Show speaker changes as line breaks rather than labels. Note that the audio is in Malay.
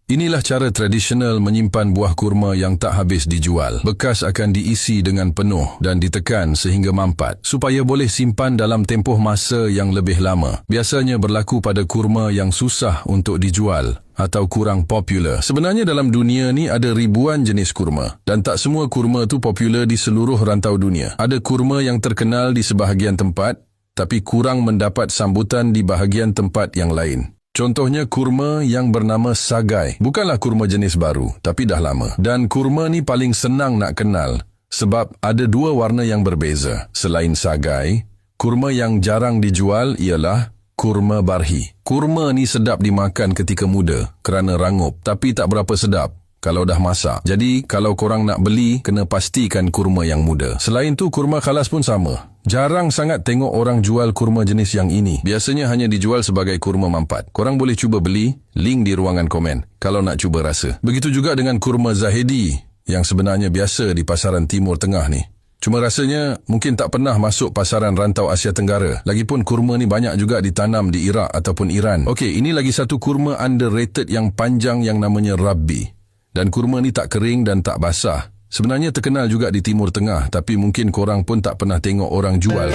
Inilah cara tradisional menyimpan buah kurma yang tak habis dijual. Bekas akan diisi dengan penuh dan ditekan sehingga mampat, supaya boleh simpan dalam tempoh masa yang lebih lama. Biasanya berlaku pada kurma yang susah untuk dijual atau kurang popular. Sebenarnya dalam dunia ni ada ribuan jenis kurma, dan tak semua kurma tu popular di seluruh rantau dunia. Ada kurma yang terkenal di sebahagian tempat, tapi kurang mendapat sambutan di bahagian tempat yang lain. Contohnya kurma yang bernama sagai. Bukanlah kurma jenis baru, tapi dah lama. Dan kurma ni paling senang nak kenal sebab ada dua warna yang berbeza. Selain sagai, kurma yang jarang dijual ialah kurma barhi. Kurma ni sedap dimakan ketika muda kerana rangup, tapi tak berapa sedap kalau dah masak. Jadi kalau korang nak beli, kena pastikan kurma yang muda. Selain tu, kurma khalas pun sama. Jarang sangat tengok orang jual kurma jenis yang ini. Biasanya hanya dijual sebagai kurma mampat. Korang boleh cuba beli, link di ruangan komen kalau nak cuba rasa. Begitu juga dengan kurma Zahedi yang sebenarnya biasa di pasaran Timur Tengah ni. Cuma rasanya mungkin tak pernah masuk pasaran rantau Asia Tenggara. Lagipun kurma ni banyak juga ditanam di Iraq ataupun Iran. Okey, ini lagi satu kurma underrated yang panjang yang namanya Rabbi. Dan kurma ni tak kering dan tak basah. Sebenarnya terkenal juga di Timur Tengah, tapi mungkin korang pun tak pernah tengok orang jual.